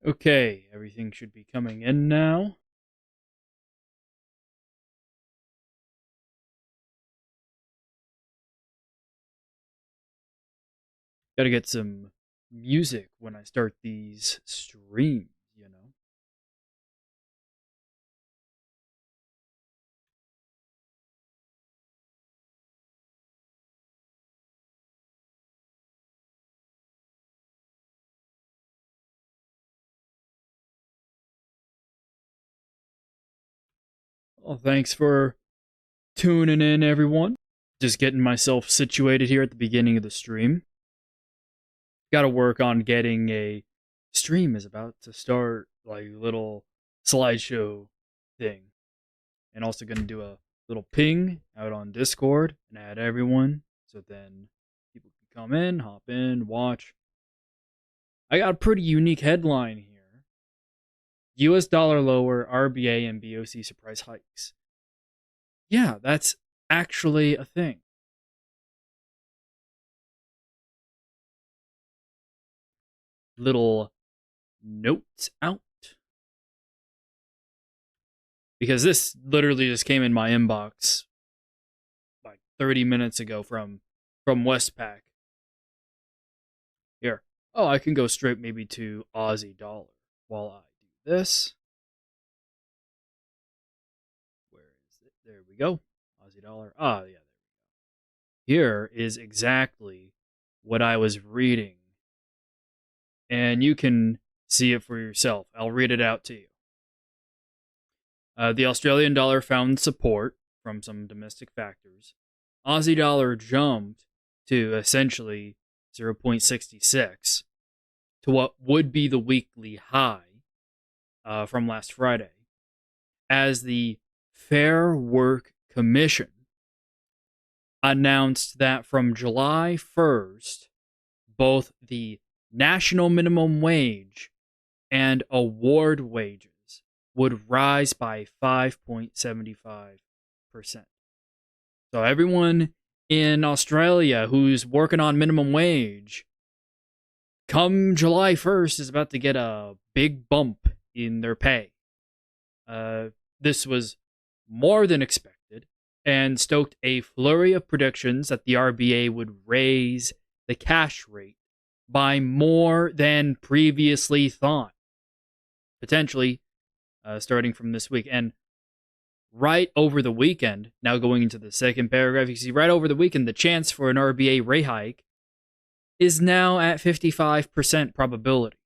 Okay, everything should be coming in now. Gotta get some music when I start these streams, you know? Well, thanks for tuning in, everyone. Just getting myself situated here at the beginning of the stream. Gotta work on getting a stream is about to start, like, little slideshow thing. And also gonna do a little ping out on Discord and add everyone so then people can come in, hop in, watch. I got a pretty unique headline here. US dollar lower, RBA and BoC surprise hikes. Yeah, that's actually a thing. Little notes out. Because this literally just came in my inbox like 30 minutes ago from Westpac. Here. Oh, I can go straight maybe to Aussie dollar while I do this. Where is it? There we go. Aussie dollar. Ah, yeah. Here is exactly what I was reading. And you can see it for yourself. I'll read it out to you. The Australian dollar found support from some domestic factors. Aussie dollar jumped to essentially 0.66 to what would be the weekly high from last Friday, as the Fair Work Commission announced that from July 1st, both the national minimum wage and award wages would rise by 5.75%. So everyone in Australia who's working on minimum wage, come July 1st, is about to get a big bump in their pay. This was more than expected and stoked a flurry of predictions that the RBA would raise the cash rate by more than previously thought, potentially starting from this week. And right over the weekend, now going into the second paragraph, you see right over the weekend, the chance for an RBA rate hike is now at 55% probability.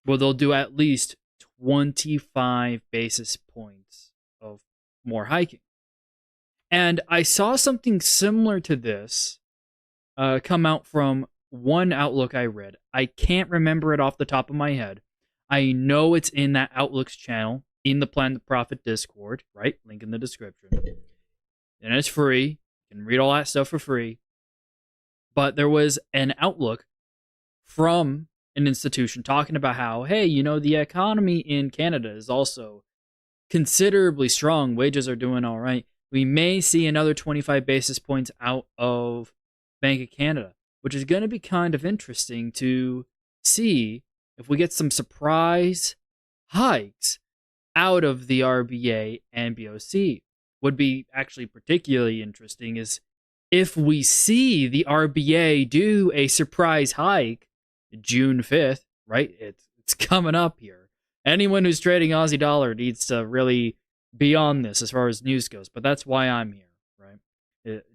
Well, they'll do at least 25 basis points of more hiking. And I saw something similar to this come out from one Outlook I read. I can't remember it off the top of my head. I know it's in that Outlook's channel, in the Plan to Profit Discord, right? Link in the description. And it's free. You can read all that stuff for free. But there was an Outlook from an institution talking about how, hey, you know, the economy in Canada is also considerably strong. Wages are doing all right. We may see another 25 basis points out of Bank of Canada, which is going to be kind of interesting to see if we get some surprise hikes out of the RBA and BoC. Would be actually particularly interesting is if we see the RBA do a surprise hike June 5th, right? It's coming up here. Anyone who's trading Aussie dollar needs to really be on this as far as news goes, but that's why I'm here, right?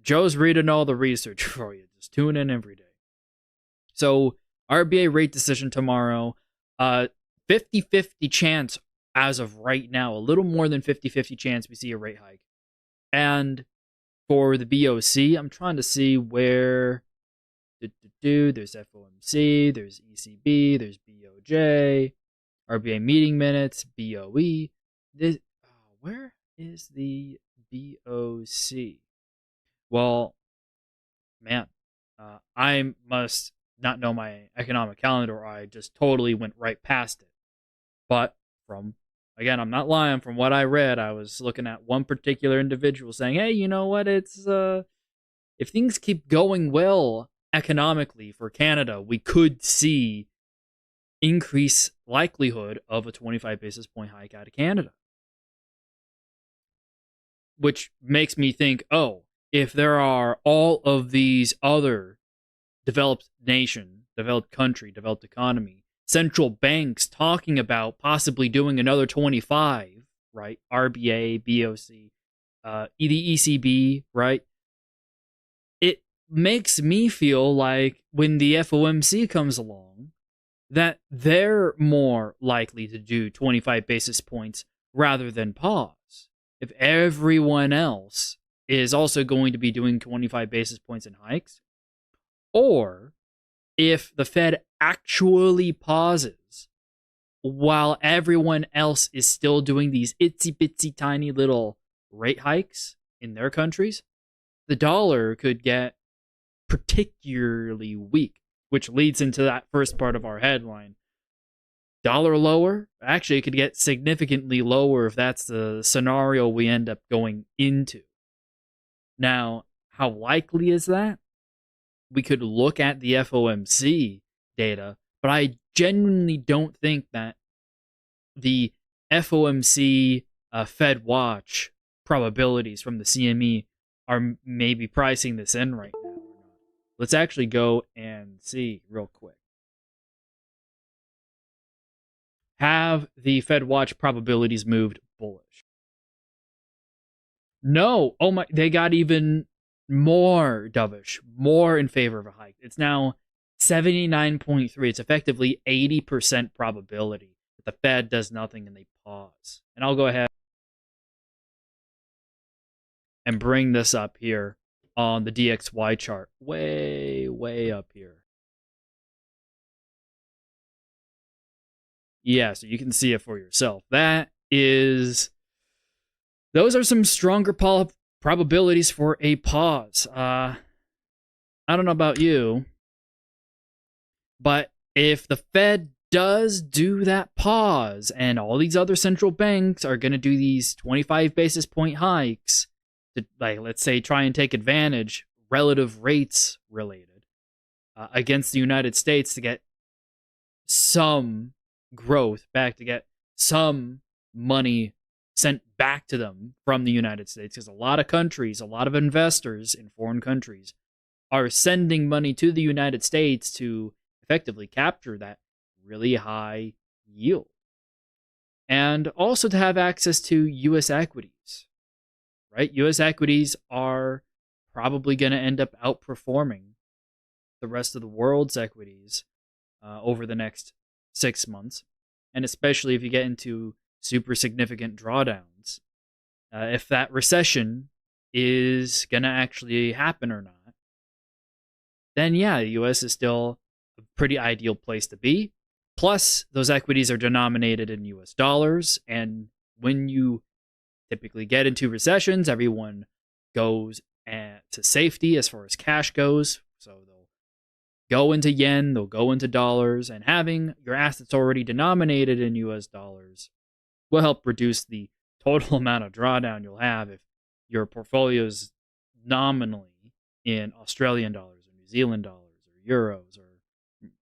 Joe's reading all the research for you. Just tune in every day. So, RBA rate decision tomorrow. 50-50 chance as of right now. A little more than 50-50 chance we see a rate hike. And for the BoC, I'm trying to see where... There's FOMC, there's ECB, there's BOJ, RBA meeting minutes, BOE. Where is the BoC? Well, man, I must not know my economic calendar, or I just totally went right past it. But again, I'm not lying. From what I read, I was looking at one particular individual saying, hey, you know what? It's if things keep going well economically for Canada, we could see increase likelihood of a 25 basis point hike out of Canada. Which makes me think, oh, if there are all of these other developed nation, developed country, developed economy, central banks talking about possibly doing another 25, right? RBA, BoC, the ECB, right? It makes me feel like when the FOMC comes along, that they're more likely to do 25 basis points rather than pause. If everyone else is also going to be doing 25 basis points in hikes, or if the Fed actually pauses while everyone else is still doing these itsy bitsy tiny little rate hikes in their countries, the dollar could get particularly weak, which leads into that first part of our headline. Dollar lower? Actually, it could get significantly lower if that's the scenario we end up going into. Now, how likely is that? We could look at the FOMC data, but I genuinely don't think that the FOMC Fed Watch probabilities from the CME are maybe pricing this in right now or not. Let's actually go and see real quick. Have the Fed Watch probabilities moved bullish? No. Oh my, they got even more dovish, more in favor of a hike. It's now 79.3. It's effectively 80% probability that the Fed does nothing and they pause. And I'll go ahead and bring this up here on the DXY chart. Way up here. Yeah, so you can see it for yourself. Those are some stronger probabilities for a pause. I don't know about you, but if the Fed does do that pause and all these other central banks are going to do these 25 basis point hikes to, like, let's say, try and take advantage, relative rates related, against the United States to get some growth back, to get some money sent back to them from the United States, because a lot of countries, a lot of investors in foreign countries are sending money to the United States to effectively capture that really high yield. And also to have access to U.S. equities, right? U.S. equities are probably going to end up outperforming the rest of the world's equities over the next 6 months. And especially if you get into super significant drawdowns. If that recession is going to actually happen or not, then yeah, the U.S. is still a pretty ideal place to be. Plus, those equities are denominated in U.S. dollars, and when you typically get into recessions, everyone goes to safety as far as cash goes. So they'll go into yen, they'll go into dollars, and having your assets already denominated in U.S. dollars will help reduce the total amount of drawdown you'll have if your portfolio is nominally in Australian dollars or New Zealand dollars or euros or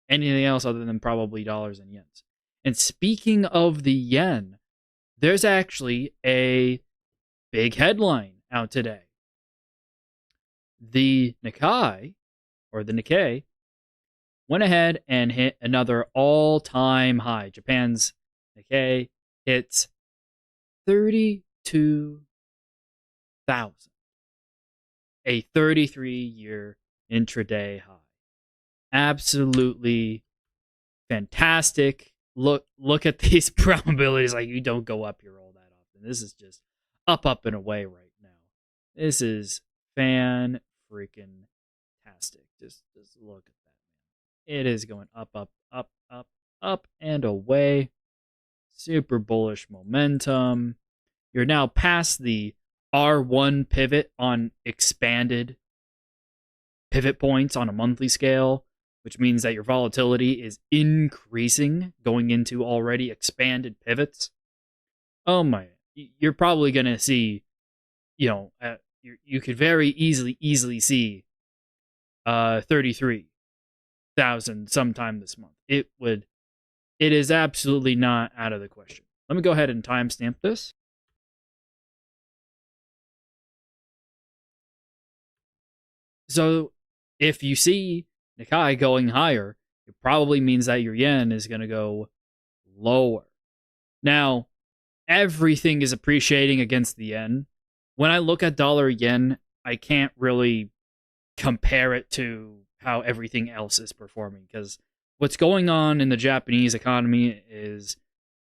anything else other than probably dollars and yens. And speaking of the yen, there's actually a big headline out today. The Nikkei, or the Nikkei, went ahead and hit another all-time high. Japan's Nikkei hits 32,000, a 33-year intraday high. Absolutely fantastic. Look at these probabilities. Like, you don't go up here all that often. This is just up and away right now. This is fan-freaking-tastic. Just look at that, man. It is going up and away. Super bullish momentum. You're now past the R1 pivot on expanded pivot points on a monthly scale, which means that your volatility is increasing going into already expanded pivots. Oh my, you're probably going to see, you could very easily see 33,000 sometime this month. It would It is absolutely not out of the question. Let me go ahead and timestamp this. So if you see Nikkei going higher, it probably means that your yen is going to go lower. Now, everything is appreciating against the yen. When I look at dollar yen, I can't really compare it to how everything else is performing, because what's going on in the Japanese economy is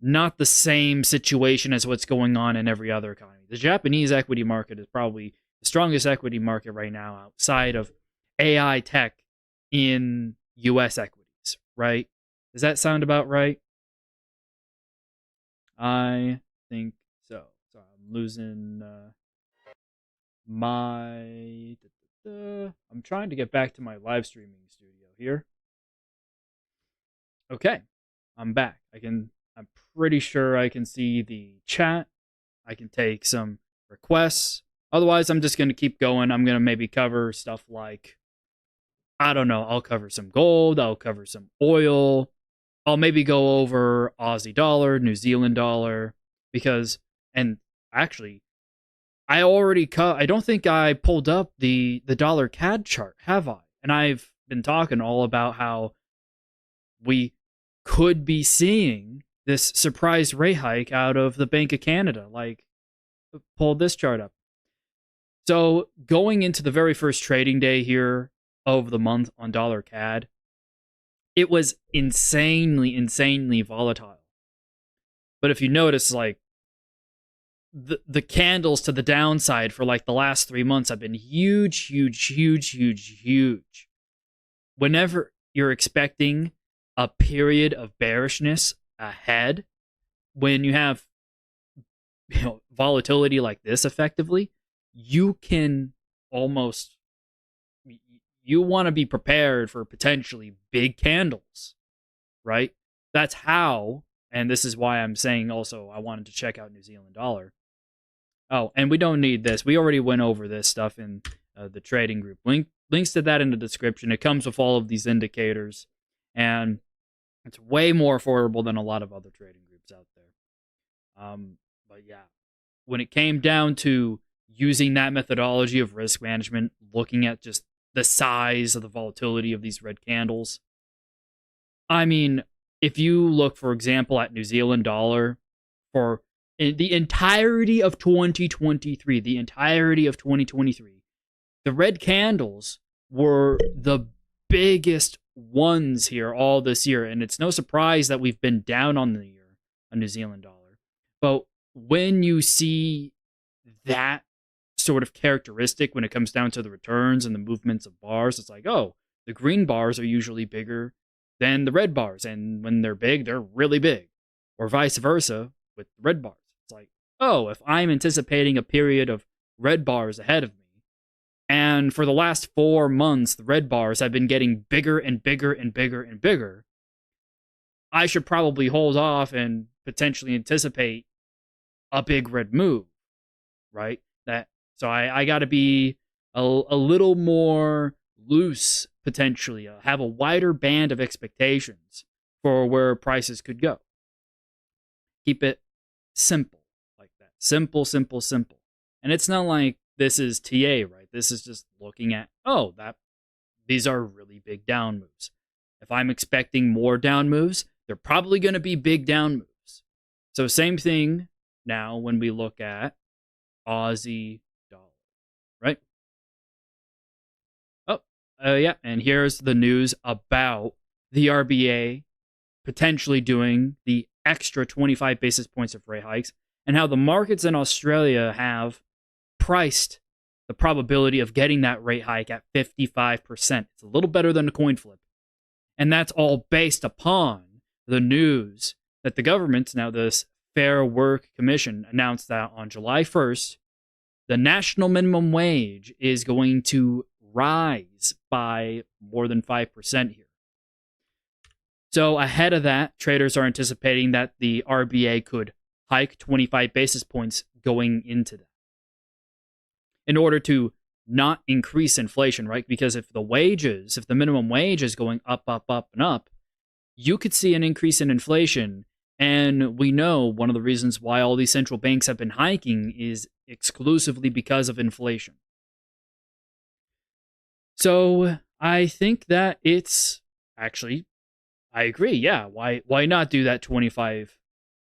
not the same situation as what's going on in every other economy. The Japanese equity market is probably the strongest equity market right now outside of AI tech in US equities, right? Does that sound about right? I think so. So I'm losing my. I'm trying to get back to my live streaming studio here. Okay, I'm back. I'm pretty sure I can see the chat. I can take some requests. Otherwise, I'm just going to keep going. I'm going to maybe cover stuff like, I don't know, I'll cover some gold, I'll cover some oil. I'll maybe go over Aussie dollar, New Zealand dollar, because, and actually, I don't think I pulled up the dollar CAD chart, have I? And I've been talking all about how we could be seeing this surprise rate hike out of the Bank of Canada. Like, pull this chart up. So going into the very first trading day here of the month on dollar CAD, it was insanely volatile. But if you notice, like, the candles to the downside for like the last 3 months have been huge. Whenever you're expecting a period of bearishness ahead, when you have volatility like this effectively, you can almost, you want to be prepared for potentially big candles, right? That's how, and this is why I'm saying also I wanted to check out New Zealand dollar. Oh, and we don't need this. We already went over this stuff in the trading group. Links to that in the description. It comes with all of these indicators, and it's way more affordable than a lot of other trading groups out there. But yeah, when it came down to using that methodology of risk management, looking at just the size of the volatility of these red candles, I mean, if you look, for example, at New Zealand dollar for the entirety of 2023, the red candles were the biggest ones here all this year. And it's no surprise that we've been down on the year on New Zealand dollar. But when you see that sort of characteristic when it comes down to the returns and the movements of bars, it's like, oh, the green bars are usually bigger than the red bars. And when they're big, they're really big. Or vice versa with the red bars. It's like, oh, if I'm anticipating a period of red bars ahead of me, and for the last 4 months, the red bars have been getting bigger and bigger, I should probably hold off and potentially anticipate a big red move, right? So I got to be a little more loose, potentially, have a wider band of expectations for where prices could go. Keep it simple like that. Simple. And it's not like this is TA, right? This is just looking at, these are really big down moves. If I'm expecting more down moves, they're probably going to be big down moves. So same thing now when we look at Aussie dollar, right? Yeah, and here's the news about the RBA potentially doing the extra 25 basis points of rate hikes, and how the markets in Australia have priced the probability of getting that rate hike at 55%. It's a little better than a coin flip. And that's all based upon the news that the government, now this Fair Work Commission, announced that on July 1st, the national minimum wage is going to rise by more than 5% here. So ahead of that, traders are anticipating that the RBA could hike 25 basis points going into that, in order to not increase inflation, right? Because if the minimum wage is going up, and up, you could see an increase in inflation. And we know one of the reasons why all these central banks have been hiking is exclusively because of inflation. So I think that it's actually, I agree. Yeah, why not do that 25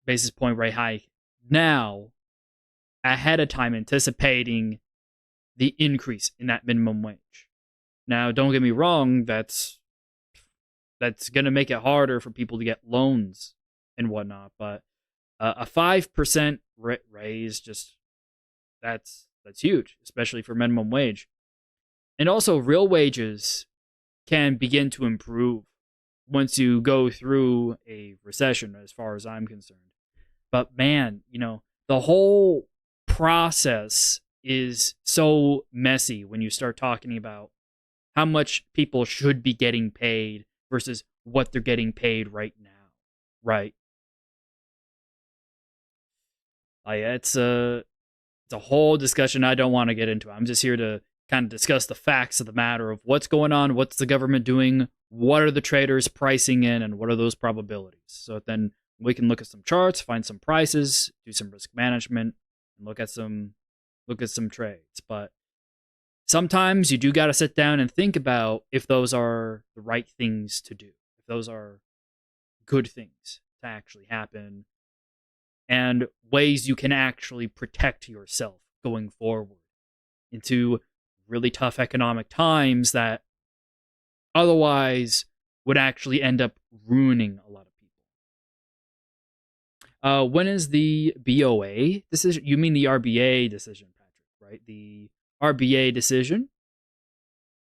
basis point rate hike now, ahead of time, anticipating the increase in that minimum wage? Now, don't get me wrong, that's going to make it harder for people to get loans and whatnot, but a 5% raise, just that's huge, especially for minimum wage. And also, real wages can begin to improve once you go through a recession, as far as I'm concerned. But man, the whole process is so messy when you start talking about how much people should be getting paid versus what they're getting paid right now, right? It's a whole discussion I don't want to get into. I'm just here to kind of discuss the facts of the matter of what's going on, what's the government doing, what are the traders pricing in, and what are those probabilities. So then we can look at some charts, find some prices, do some risk management, and look at some trades. But sometimes you do got to sit down and think about if those are the right things to do, if those are good things to actually happen, and ways you can actually protect yourself going forward into really tough economic times that otherwise would actually end up ruining a lot of people. When is the BoA decision? You mean the RBA decision, Patrick, right? The RBA decision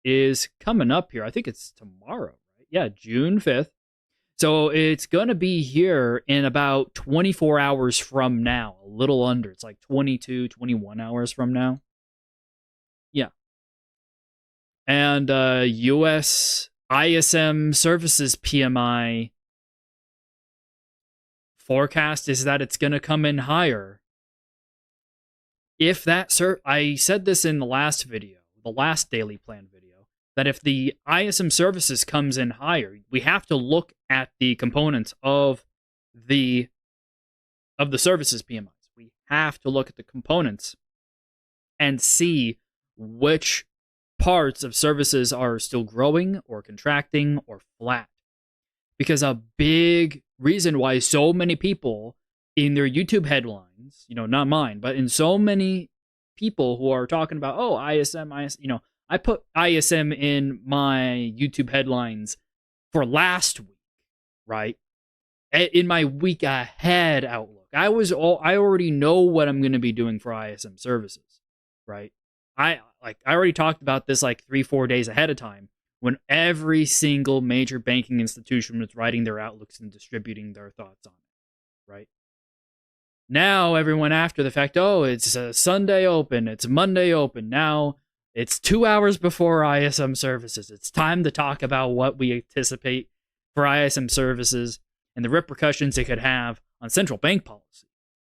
is coming up here. I think it's tomorrow, right? Yeah, June 5th. So it's going to be here in about 24 hours from now, a little under. It's like 22, 21 hours from now. Yeah. And US ISM Services PMI forecast is that it's going to come in higher. If that, I said this in the last video, the last daily plan video, that if the ISM Services comes in higher, we have to look at the components of the services PMIs. We have to look at the components and see which parts of services are still growing or contracting or flat. Because a big reason why so many people in their YouTube headlines, not mine, but in so many people who are talking about, ISM, I put ISM in my YouTube headlines for last week, right? In my week ahead outlook. I already know what I'm going to be doing for ISM services, right? I already talked about this like 3-4 days ahead of time when every single major banking institution was writing their outlooks and distributing their thoughts on it, right? Now everyone after the fact, it's a Sunday open, it's Monday open. Now it's 2 hours before ISM services. It's time to talk about what we anticipate for ISM services and the repercussions it could have on central bank policy.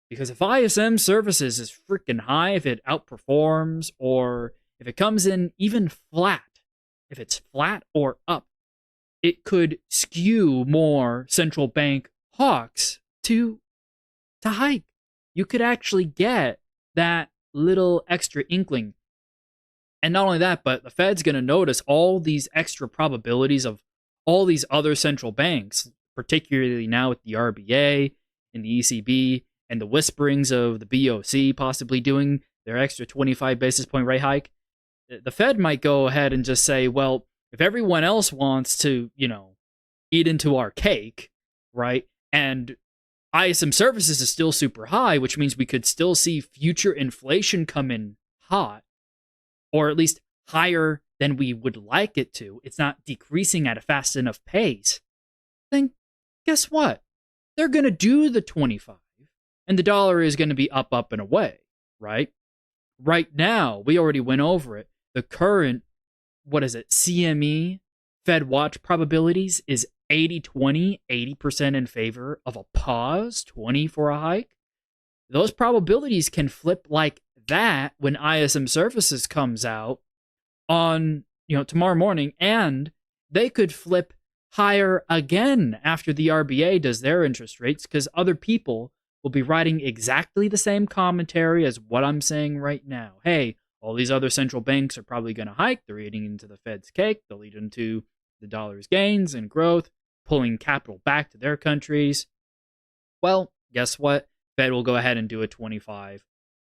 Because if ISM services is freaking high, if it outperforms, or if it comes in even flat, if it's flat or up, it could skew more central bank hawks to hike. You could actually get that little extra inkling. And not only that, but the Fed's going to notice all these extra probabilities of all these other central banks, particularly now with the RBA and the ECB and the whisperings of the BoC possibly doing their extra 25 basis point rate hike. The Fed might go ahead and just say, well, if everyone else wants to, eat into our cake, right? And ISM services is still super high, which means we could still see future inflation come in hot, or at least higher than we would like it to. It's not decreasing at a fast enough pace. Then guess what? They're going to do the 25, and the dollar is going to be up, and away, right? Right now, we already went over it. The current, CME Fed watch probabilities is 80-20, 80% in favor of a pause, 20 for a hike. Those probabilities can flip like that when ISM services comes out on, tomorrow morning, and they could flip higher again after the RBA does their interest rates, because other people will be writing exactly the same commentary as what I'm saying right now. Hey, all these other central banks are probably going to hike. They're eating into the Fed's cake. They'll lead into the dollar's gains and growth, pulling capital back to their countries. Well, guess what? Fed will go ahead and do a 25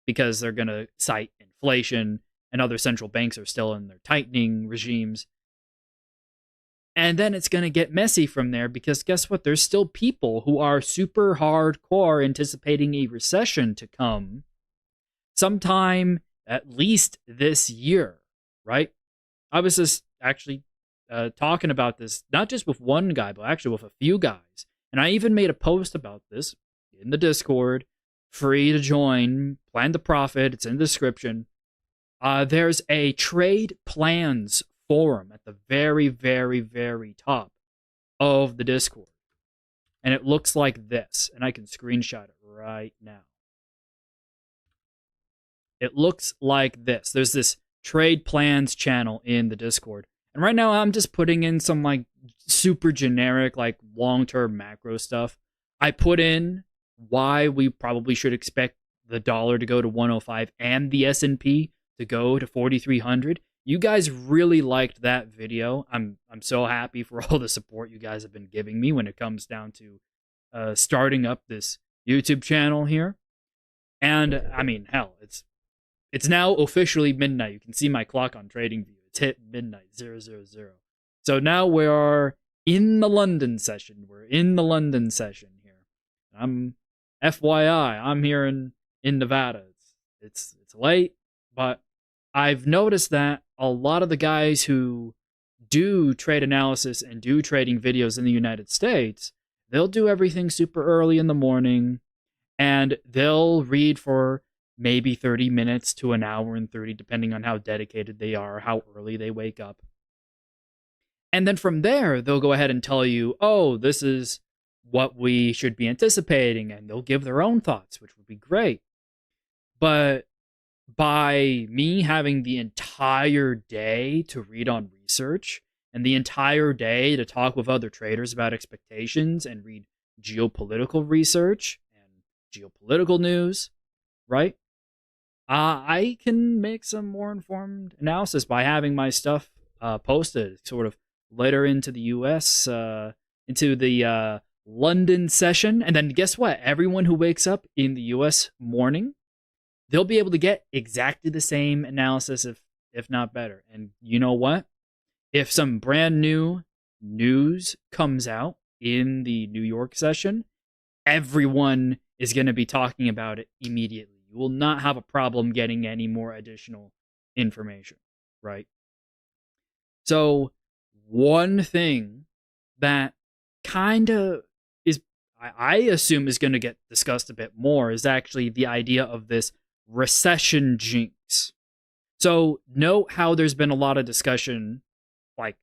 because they're going to cite inflation, and other central banks are still in their tightening regimes. And then it's going to get messy from there, because guess what? There's still people who are super hardcore anticipating a recession to come sometime at least this year, right? I was just actually talking about this, not just with one guy, but actually with a few guys. And I even made a post about this in the Discord, free to join, plan to profit. It's in the description. There's a trade plans forum at the very, very, very top of the Discord. And it looks like this. And I can screenshot it right now. It looks like this. There's this trade plans channel in the Discord. And right now I'm just putting in some like super generic, like long-term macro stuff. I put in why we probably should expect the dollar to go to 105 and the S&P to go to 4,300. You guys really liked that video. I'm so happy for all the support you guys have been giving me when it comes down to starting up this YouTube channel here. And I mean, hell, it's now officially midnight. You can see my clock on TradingView. It's hit midnight 000. So now we are in the London session. We're in the London session here. I'm FYI, I'm here in Nevada. It's late, but I've noticed that a lot of the guys who do trade analysis and do trading videos in the United States, they'll do everything super early in the morning, and they'll read for maybe 30 minutes to an hour and 30, depending on how dedicated they are, how early they wake up. And then from there, they'll go ahead and tell you, oh, this is what we should be anticipating, and they'll give their own thoughts, which would be great. But by me having the entire day to read on research and the entire day to talk with other traders about expectations and read geopolitical research and geopolitical news, right? I can make some more informed analysis by having my stuff posted sort of later into the US, into the London session. And then guess what? Everyone who wakes up in the US morning, they'll be able to get exactly the same analysis, if not better. And you know what? If some brand new news comes out in the New York session, everyone is going to be talking about it immediately. You will not have a problem getting any more additional information, right? So one thing that kind of is, I assume, is going to get discussed a bit more is actually the idea of this recession jinx. So note how there's been a lot of discussion, like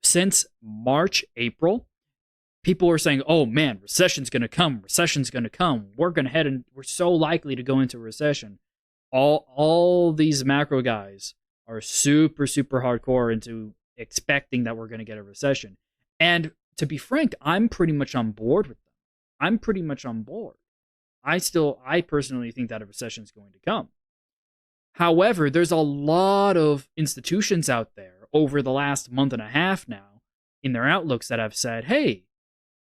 since March, April, people were saying, oh man, recession's going to come. We're going to head and we're so likely to go into a recession. All these macro guys are super, super hardcore into expecting that we're going to get a recession. And to be frank, I'm pretty much on board with them. I'm pretty much on board. I personally think that a recession is going to come. However, there's a lot of institutions out there over the last month and a half now in their outlooks that have said, hey,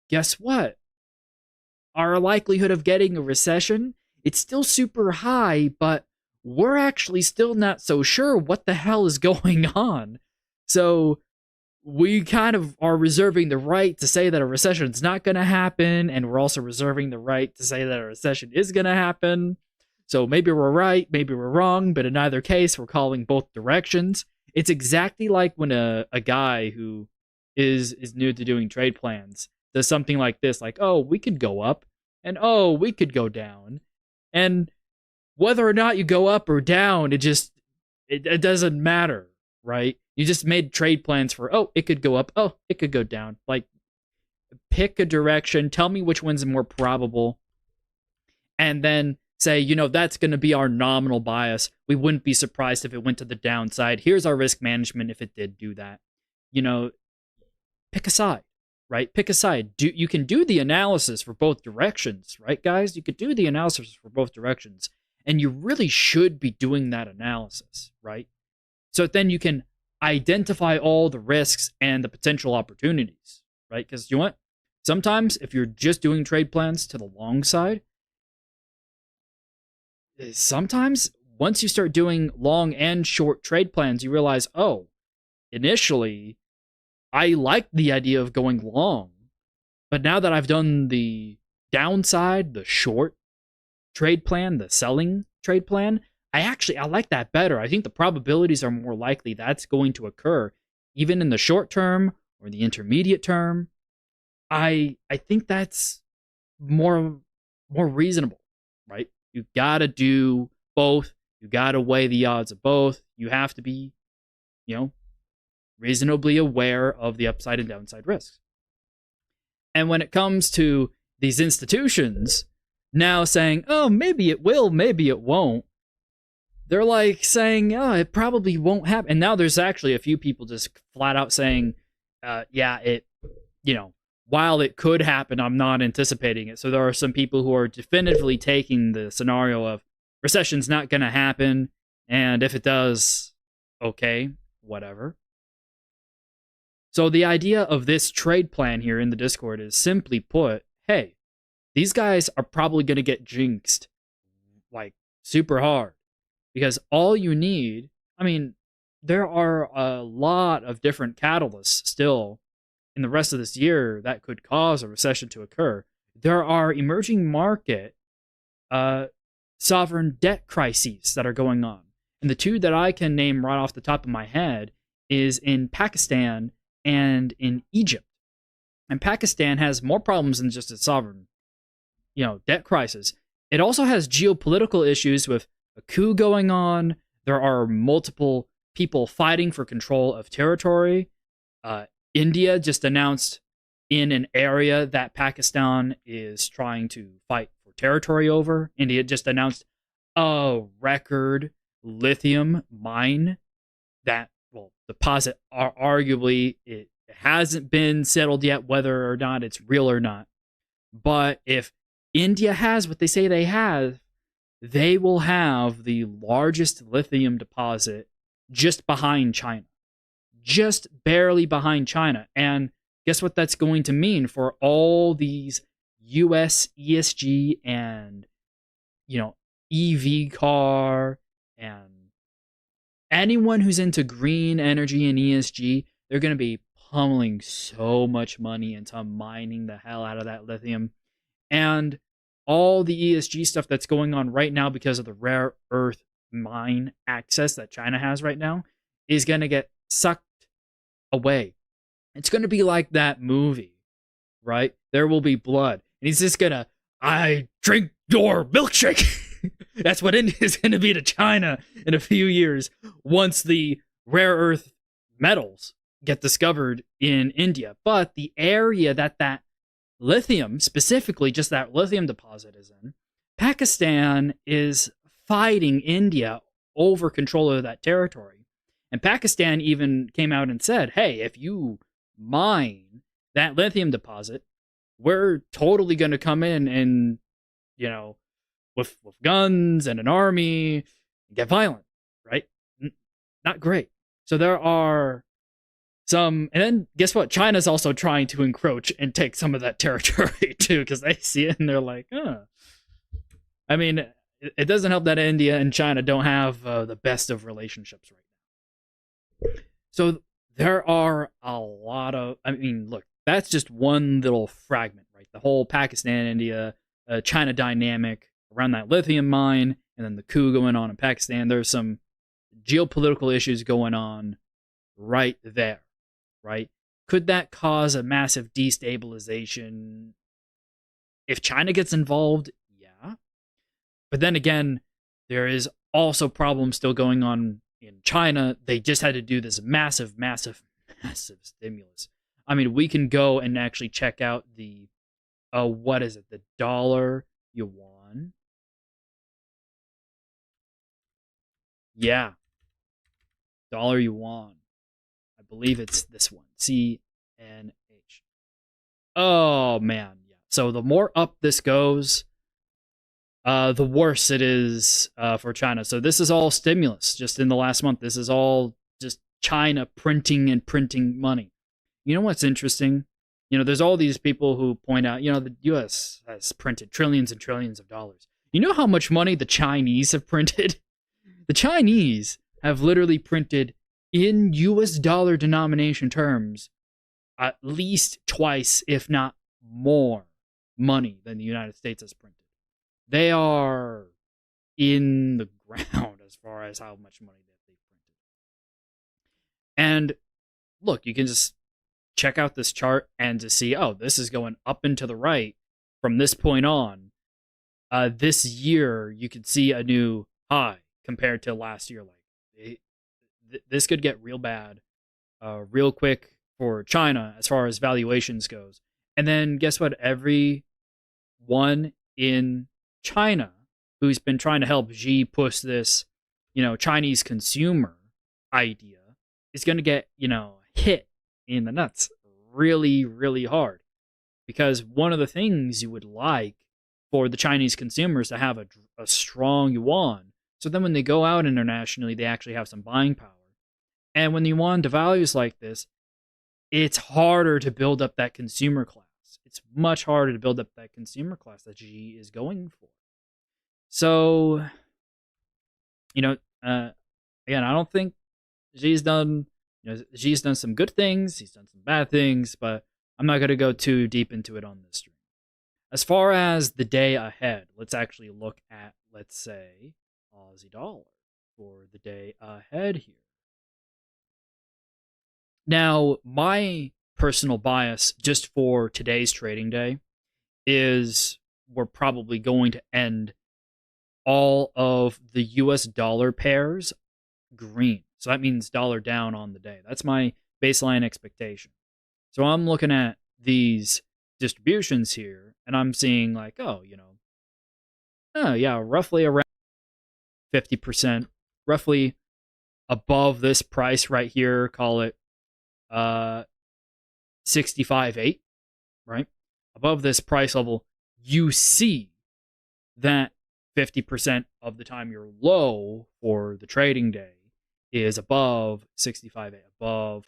guess what? Our likelihood of getting a recession, it's still super high, but we're actually still not so sure what the hell is going on. So we kind of are reserving the right to say that a recession is not going to happen, and we're also reserving the right to say that a recession is going to happen. So maybe we're right, maybe we're wrong, but in either case, we're calling both directions. It's exactly like when a guy who is new to doing trade plans does something like this, like, oh, we could go up, and oh, we could go down. And whether or not you go up or down, it doesn't matter, right? You just made trade plans for, oh, it could go up, oh, it could go down. Like, pick a direction, tell me which one's more probable, and then say, that's going to be our nominal bias. We wouldn't be surprised if it went to the downside. Here's our risk management if it did do that. pick a side, right? Pick a side. You can do the analysis for both directions, right, guys? You could do the analysis for both directions, and you really should be doing that analysis, right? So then you can identify all the risks and the potential opportunities, right? Because you know what? Sometimes if you're just doing trade plans to the long side, sometimes once you start doing long and short trade plans, you realize, oh, initially I liked the idea of going long, but now that I've done the downside, the short trade plan, the selling trade plan, I like that better. I think the probabilities are more likely that's going to occur even in the short term or the intermediate term. I think that's more reasonable, right? You got to do both. You got to weigh the odds of both. You have to be, reasonably aware of the upside and downside risks. And when it comes to these institutions now saying, oh, maybe it will, maybe it won't, they're like saying, oh, it probably won't happen. And now there's actually a few people just flat out saying, yeah, while it could happen, I'm not anticipating it. So there are some people who are definitively taking the scenario of recession's not going to happen. And if it does, okay, whatever. So the idea of this trade plan here in the Discord is simply put, hey, these guys are probably going to get jinxed like super hard. Because all you need, there are a lot of different catalysts still in the rest of this year that could cause a recession to occur. There are emerging market sovereign debt crises that are going on. And the two that I can name right off the top of my head is in Pakistan and in Egypt. And Pakistan has more problems than just a sovereign, debt crisis. It also has geopolitical issues with a coup going on. There are multiple people fighting for control of territory. India just announced in an area that Pakistan is trying to fight for territory over. India just announced a record lithium mine that will deposit. Arguably, it hasn't been settled yet whether or not it's real or not. But if India has what they say they have, they will have the largest lithium deposit just behind China. Just barely behind China. And guess what that's going to mean for all these US ESG and, EV car and anyone who's into green energy and ESG, they're going to be pummeling so much money into mining the hell out of that lithium. And all the ESG stuff that's going on right now because of the rare earth mine access that China has right now is going to get sucked away. It's going to be like that movie, right? There will be blood. And he's just going to, I drink your milkshake. That's what India is going to be to China in a few years once the rare earth metals get discovered in India. But the area that lithium, specifically just that lithium deposit is in, Pakistan is fighting India over control of that territory. And Pakistan even came out and said, hey, if you mine that lithium deposit, we're totally going to come in and, with guns and an army, get violent, right? Not great. So there are some, and then guess what? China's also trying to encroach and take some of that territory too, because they see it and they're like, it doesn't help that India and China don't have the best of relationships right now. So there are a lot of, look, that's just one little fragment, right? The whole Pakistan, India, China dynamic around that lithium mine, and then the coup going on in Pakistan. There's some geopolitical issues going on right there, right? Could that cause a massive destabilization if China gets involved? Yeah. But then again, there is also problems still going on in China. They just had to do this massive stimulus. We can go and actually check out the, the dollar yuan. Yeah. Dollar yuan. I believe it's this one. CNH. Oh man, yeah. So the more up this goes, the worse it is for China. So this is all stimulus just in the last month. This is all just China printing and printing money. You know what's interesting? There's all these people who point out, the US has printed trillions and trillions of dollars. You know how much money the Chinese have printed? The Chinese have literally printed in US dollar denomination terms at least twice, if not more, money than the United States has printed. They are in the ground as far as how much money that they've printed. And look, you can just check out this chart and to see, oh, this is going up and to the right from this point on. This year, you could see a new high compared to last year. This could get real bad, real quick for China as far as valuations goes. And then guess what? Everyone in China who's been trying to help Xi push this, Chinese consumer idea is going to get, hit in the nuts really, really hard. Because one of the things you would like for the Chinese consumers to have a strong yuan, so then when they go out internationally, they actually have some buying power. And when the yuan devalues like this, it's harder to build up that consumer class. It's much harder to build up that consumer class that Xi is going for. So, again, I don't think Xi's done some good things. He's done some bad things, but I'm not going to go too deep into it on this stream. As far as the day ahead, let's actually look at, let's say, Aussie dollar for the day ahead here. Now, my personal bias just for today's trading day is we're probably going to end all of the US dollar pairs green. So that means dollar down on the day. That's my baseline expectation. So I'm looking at these distributions here and I'm seeing like, roughly around 50%, roughly above this price right here, call it 65.8, right? Above this price level, you see that 50% of the time your low for the trading day is above 65.8, above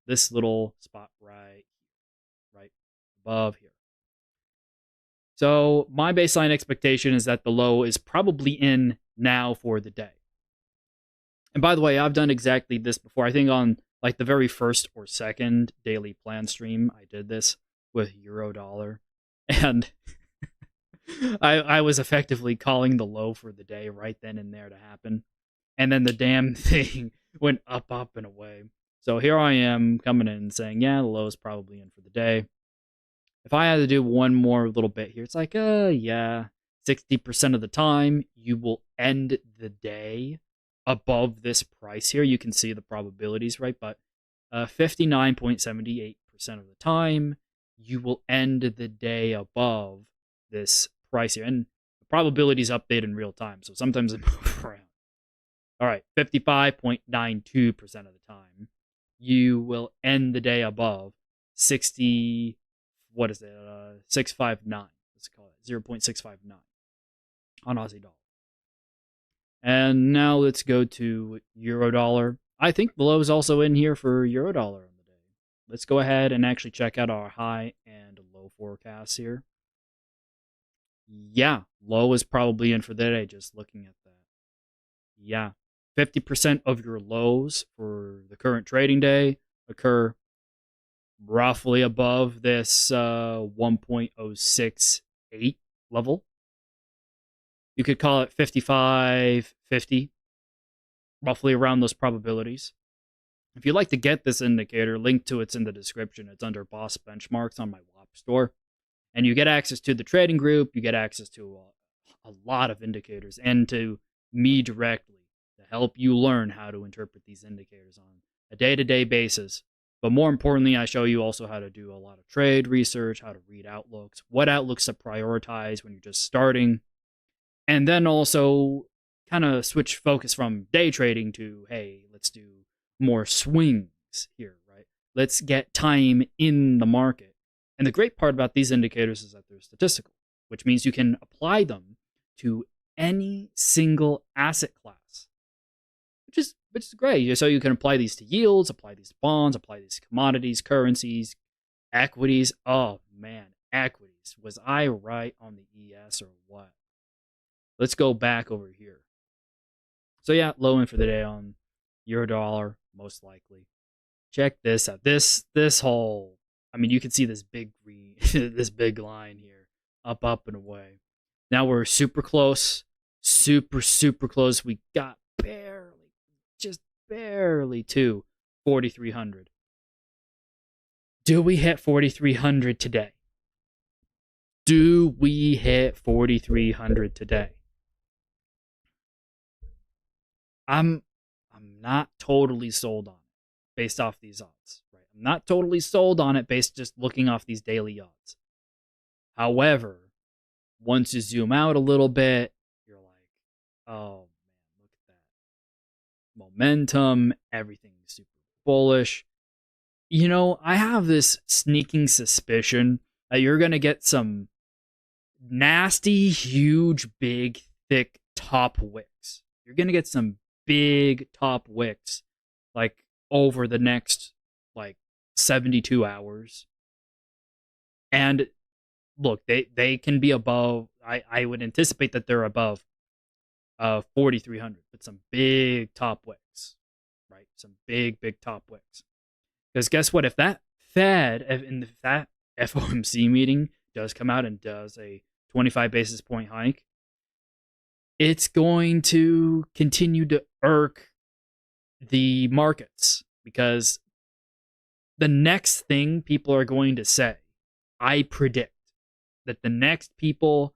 this little spot right above here. So my baseline expectation is that the low is probably in now for the day. And by the way, I've done exactly this before. I think on like the very first or second daily plan stream, I did this with euro dollar. And I was effectively calling the low for the day right then and there to happen. And then the damn thing went up, and away. So here I am coming in and saying, yeah, the low is probably in for the day. If I had to do one more little bit here, it's like, 60% of the time, you will end the day above this price here. You can see the probabilities, right? But 59.78% of the time, you will end the day above this price here. And the probabilities update in real time, so sometimes they move around. All right, 55.92% of the time, you will end the day above 659. Let's call it 0.659 on Aussie dollar. And now let's go to euro dollar. I think the low is also in here for euro dollar on the day. Let's go ahead and actually check out our high and low forecasts here. Yeah, low is probably in for the day, just looking at that. Yeah, 50% of your lows for the current trading day occur roughly above this 1.068 level. You could call it 55.50, roughly around those probabilities. If you'd like to get this indicator, link to it's in the description. It's under BoC benchmarks on my WAP store. And you get access to the trading group. You get access to a lot of indicators and to me directly to help you learn how to interpret these indicators on a day-to-day basis. But more importantly, I show you also how to do a lot of trade research, how to read outlooks, what outlooks to prioritize when you're just starting. And then also kind of switch focus from day trading to, hey, let's do more swings here, right? Let's get time in the market. And the great part about these indicators is that they're statistical, which means you can apply them to any single asset class, which is great. So you can apply these to yields, apply these to bonds, apply these to commodities, currencies, equities. Oh man, equities. Was I right on the ES or what? Let's go back over here. So yeah, low end for the day on euro dollar, most likely. Check this out. This whole, I mean, you can see this big green, this big line here, up and away. Now we're super close, super close. We got barely, just barely to 4,300. Do we hit 4,300 today? Do we hit 4,300 today? I'm not totally sold on it based off these odds, right? I'm not totally sold on it based just looking off these daily odds. However, once you zoom out a little bit, you're like, oh man, look at that. Momentum, everything's super bullish. You know, I have this sneaking suspicion that you're going to get some nasty, huge, big, thick top wicks. You're going to get some big top wicks like over the next like 72 hours. And look, they can be above, I would anticipate that they're above 4,300, but some big top wicks, right? Some big top wicks. Because guess what? If that FOMC meeting does come out and does a 25 basis point hike, it's going to continue to irk the markets, because the next thing people are going to say, I predict that the next people,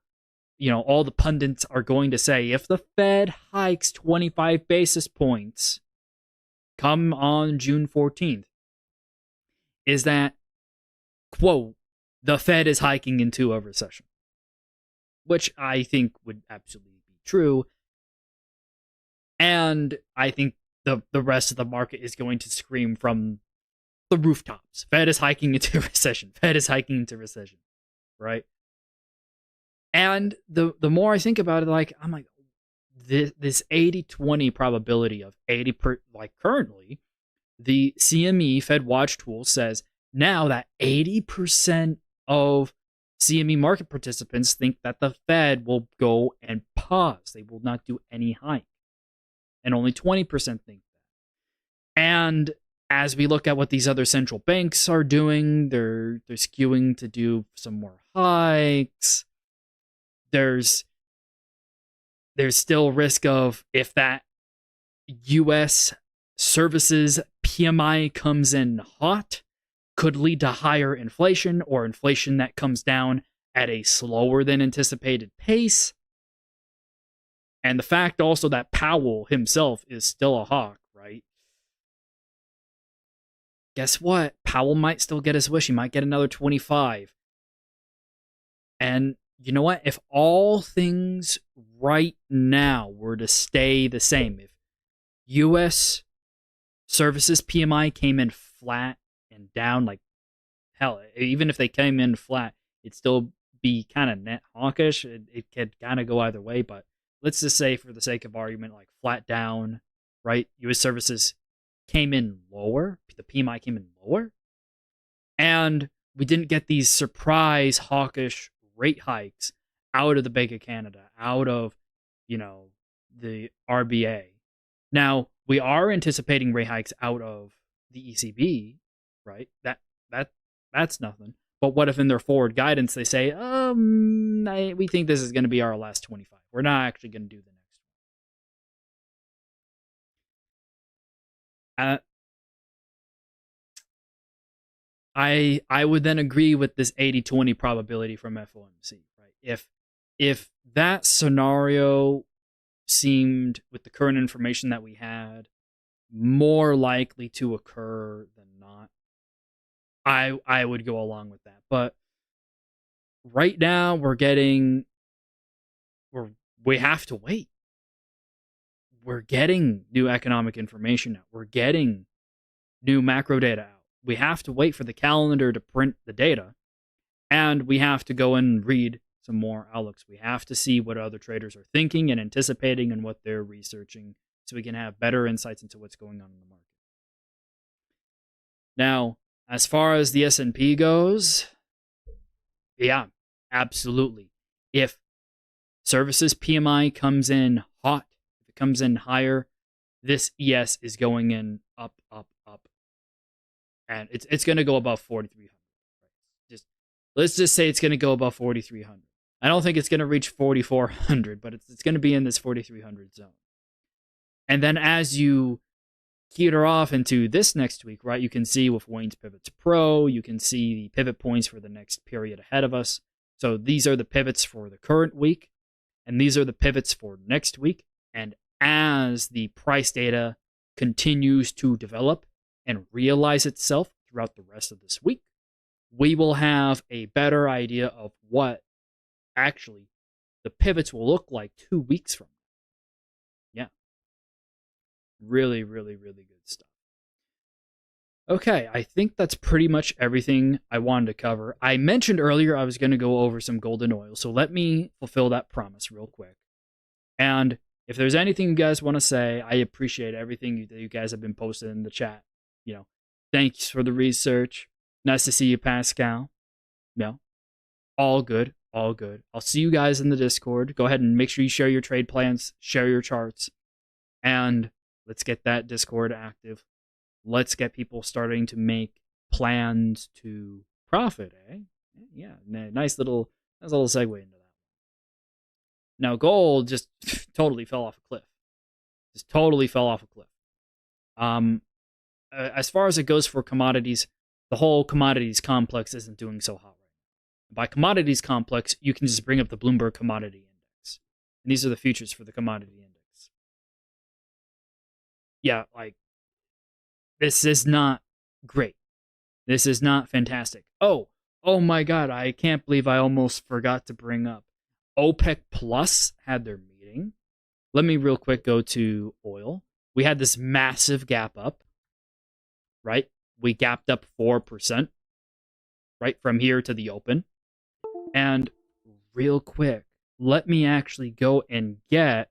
you know, all the pundits are going to say, if the Fed hikes 25 basis points come on June 14th, is that, quote, the Fed is hiking into a recession, which I think would absolutely be true. And I think the rest of the market is going to scream from the rooftops, Fed is hiking into recession. Fed is hiking into recession, right? And the more I think about it, like, I'm like, this 80-20 probability of 80 like currently, the CME Fed Watch tool says now that 80% of CME market participants think that the Fed will go and pause. They will not do any hike. And only 20% think that. And as we look at what these other central banks are doing, they're skewing to do some more hikes. There's still risk of, if that US services PMI comes in hot, could lead to higher inflation, or inflation that comes down at a slower than anticipated pace. And the fact also that Powell himself is still a hawk, right? Guess what? Powell might still get his wish. He might get another 25. And you know what? If all things right now were to stay the same, if US services PMI came in flat and down, like, hell, even if they came in flat, it'd still be kind of net hawkish. It could kind of go either way, but let's just say, for the sake of argument, like flat down, right? US services came in lower, the PMI came in lower, and we didn't get these surprise hawkish rate hikes out of the Bank of Canada, out of, you know, the RBA. Now, we are anticipating rate hikes out of the ECB, right? That's nothing. But what if in their forward guidance they say, we think this is going to be our last 25. We're not actually going to do the next one. I would then agree with this 80-20 probability from FOMC, right? If that scenario seemed, with the current information that we had, more likely to occur than not, I would go along with that. But right now we have to wait. We're getting new economic information out. We're getting new macro data out. We have to wait for the calendar to print the data. And we have to go and read some more outlooks. We have to see what other traders are thinking and anticipating and what they're researching so we can have better insights into what's going on in the market. Now, as far as the S&P goes, yeah, absolutely. If services PMI comes in hot, if it comes in higher, this ES is going in up, up, up. And it's going to go above 4,300. Let's just say it's going to go above 4,300. I don't think it's going to reach 4,400, but it's going to be in this 4,300 zone. And then as you teeter off into this next week, right, you can see with Wayne's Pivots Pro, you can see the pivot points for the next period ahead of us. So these are the pivots for the current week, and these are the pivots for next week. And as the price data continues to develop and realize itself throughout the rest of this week, we will have a better idea of what actually the pivots will look like 2 weeks from now. Yeah. Really, really, really good stuff. Okay, I think that's pretty much everything I wanted to cover. I mentioned earlier I was going to go over some golden oil, so let me fulfill that promise real quick. And if there's anything you guys want to say, I appreciate everything that you guys have been posting in the chat. Thanks for the research. Nice to see you, Pascal. All good, all good. I'll see you guys in the Discord. Go ahead and make sure you share your trade plans, share your charts, and let's get that Discord active. Let's get people starting to make plans to profit, eh? Yeah, nice little segue into that. Now, gold just totally fell off a cliff. Just totally fell off a cliff. As far as it goes for commodities, the whole commodities complex isn't doing so hot right now. By commodities complex, you can just bring up the Bloomberg Commodity Index. And these are the futures for the commodity index. Yeah, this is not great. This is not fantastic. Oh my God, I can't believe I almost forgot to bring up. OPEC Plus had their meeting. Let me real quick go to oil. We had this massive gap up, right? We gapped up 4%, right, from here to the open. And real quick, let me actually go and get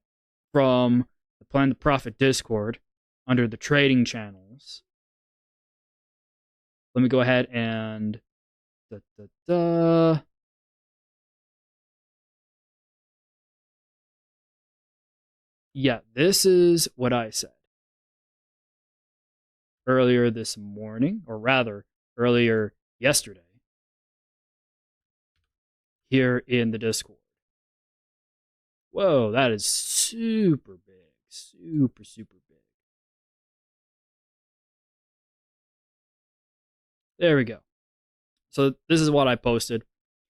from the Plan to Profit Discord under the trading channels. Let me go ahead and yeah, this is what I said earlier this morning, or rather, earlier yesterday, here in the Discord. Whoa, that is super big. Super, super big. There we go. So this is what I posted.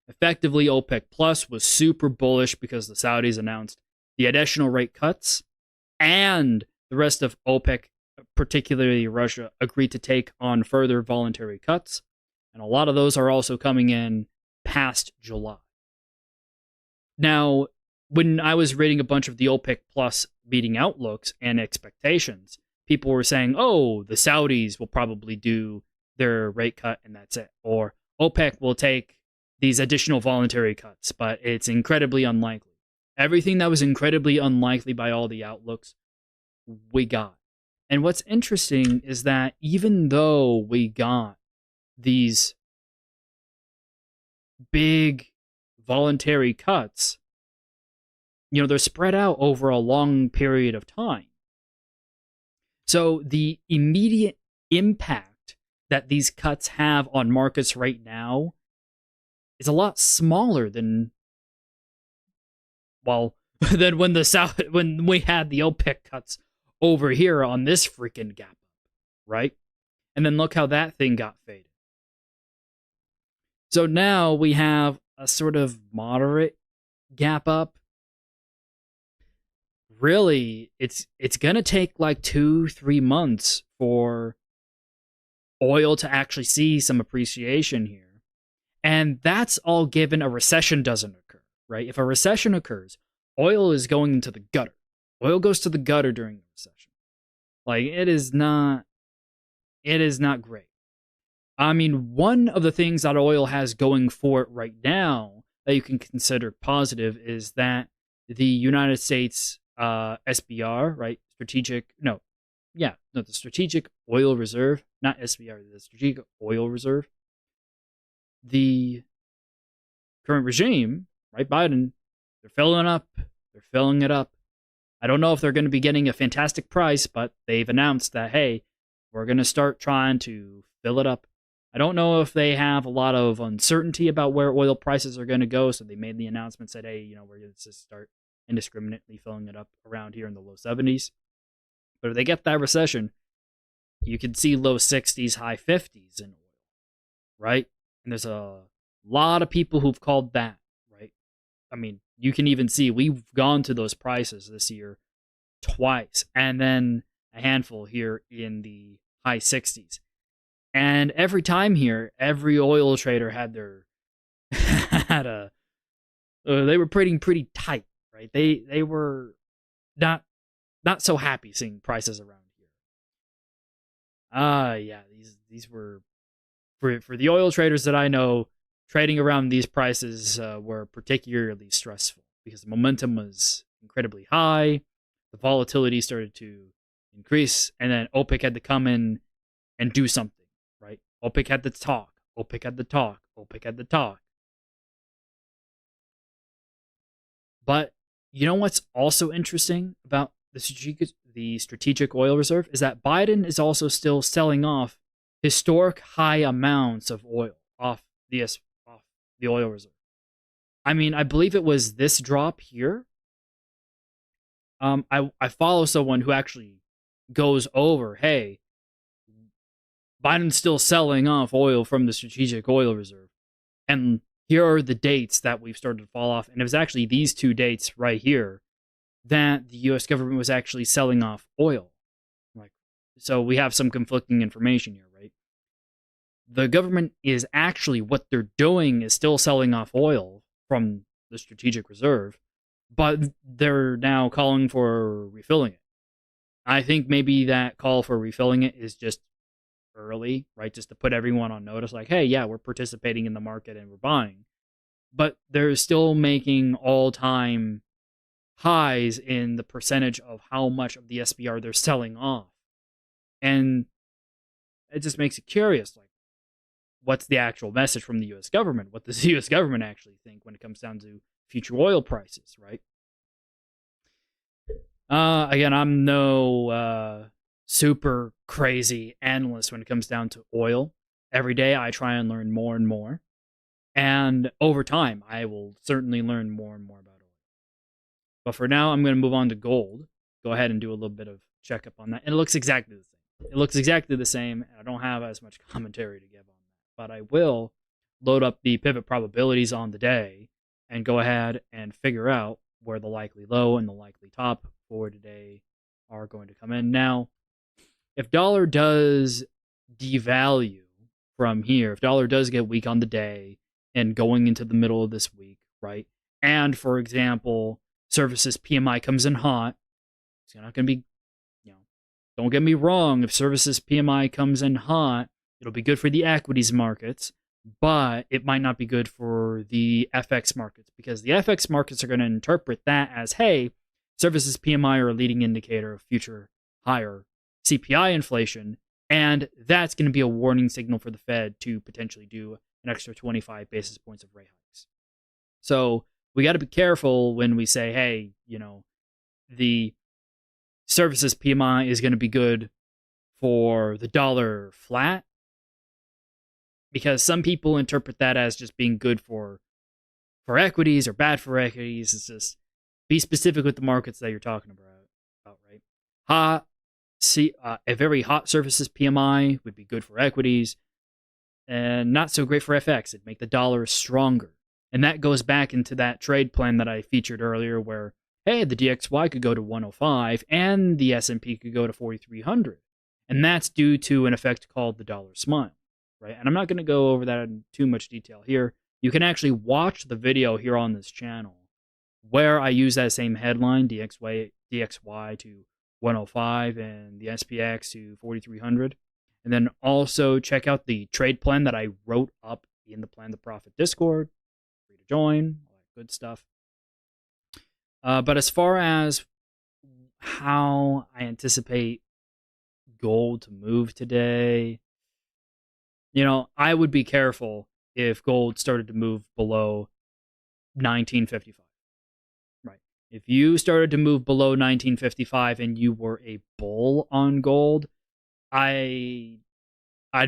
Effectively, OPEC Plus was super bullish because the Saudis announced the additional rate cuts, and the rest of OPEC, particularly Russia, agreed to take on further voluntary cuts. And a lot of those are also coming in past July. Now, when I was reading a bunch of the OPEC Plus meeting outlooks and expectations, people were saying, oh, the Saudis will probably do their rate cut and that's it. Or OPEC will take these additional voluntary cuts, but it's incredibly unlikely. Everything that was incredibly unlikely by all the outlooks, we got. And what's interesting is that even though we got these big voluntary cuts, they're spread out over a long period of time. So the immediate impact that these cuts have on markets right now is a lot smaller than, than when we had the OPEC cuts over here on this freaking gap up, right? And then look how that thing got faded. So now we have a sort of moderate gap up. Really, it's going to take like 2-3 months for oil to actually see some appreciation here. And that's all given a recession doesn't occur, right? If a recession occurs, oil is going into the gutter. Oil goes to the gutter during the recession. It is not great. I mean, one of the things that oil has going for it right now that you can consider positive is that the United States SBR, right? The Strategic Oil Reserve, not SBR, the Strategic Oil Reserve. The current regime, right? Biden, they're filling up. They're filling it up. I don't know if they're going to be getting a fantastic price, but they've announced that, hey, we're going to start trying to fill it up. I don't know if they have a lot of uncertainty about where oil prices are going to go, so they made the announcement, said, hey, we're going to start indiscriminately filling it up around here in the low 70s. But if they get that recession, you can see low 60s, high 50s in oil, right? And there's a lot of people who've called that, right? I mean, you can even see we've gone to those prices this year twice, and then a handful here in the high 60s. And every time here, every oil trader had their they were pretty tight, right? They were not so happy seeing prices around here. Yeah, these were for the oil traders that I know, trading around these prices were particularly stressful because the momentum was incredibly high, the volatility started to increase, and then OPEC had to come in and do something. Right? OPEC had to talk. OPEC had to talk. OPEC had to talk. But you know what's also interesting about the strategic oil reserve is that Biden is also still selling off historic high amounts of oil off the oil reserve. I mean, I believe it was this drop here. I follow someone who actually goes over, hey, Biden's still selling off oil from the strategic oil reserve. And here are the dates that we've started to fall off. And it was actually these two dates right here that the U.S. government was actually selling off oil. So we have some conflicting information here, right? The government is actually, what they're doing is still selling off oil from the strategic reserve, but they're now calling for refilling it. I think maybe that call for refilling it is just early, right? Just to put everyone on notice, like, hey, yeah, we're participating in the market and we're buying. But they're still making all-time highs in the percentage of how much of the SBR they're selling off. And it just makes it curious, like, what's the actual message from the U.S. government? What does the U.S. government actually think when it comes down to future oil prices, right? Again, I'm no super crazy analyst when it comes down to oil. Every day I try and learn more and more. And over time, I will certainly learn more and more about oil. But for now, I'm going to move on to gold. Go ahead and do a little bit of checkup on that. And it looks exactly the same. It looks exactly the same. And I don't have as much commentary to give on that. But I will load up the pivot probabilities on the day and go ahead and figure out where the likely low and the likely top for today are going to come in. Now, if dollar does devalue from here, if dollar does get weak on the day and going into the middle of this week, right? And for example, services PMI comes in hot, it's not going to be, don't get me wrong, if services PMI comes in hot, it'll be good for the equities markets, but it might not be good for the FX markets because the FX markets are going to interpret that as, hey, services PMI are a leading indicator of future higher CPI inflation, and that's going to be a warning signal for the Fed to potentially do an extra 25 basis points of rate hikes. So we got to be careful when we say, hey, the services PMI is going to be good for the dollar flat, because some people interpret that as just being good for equities or bad for equities. It's just be specific with the markets that you're talking about, right? A very hot services PMI would be good for equities and not so great for FX. It'd make the dollar stronger. And that goes back into that trade plan that I featured earlier where, hey, the DXY could go to 105 and the S&P could go to 4,300. And that's due to an effect called the dollar smile, right? And I'm not going to go over that in too much detail here. You can actually watch the video here on this channel where I use that same headline, DXY to 105 and the SPX to 4,300. And then also check out the trade plan that I wrote up in the Plan the Profit Discord. Free to join, all that good stuff. But as far as how I anticipate gold to move today, I would be careful if gold started to move below 1955. Right. If you started to move below 1955 and you were a bull on gold, I'd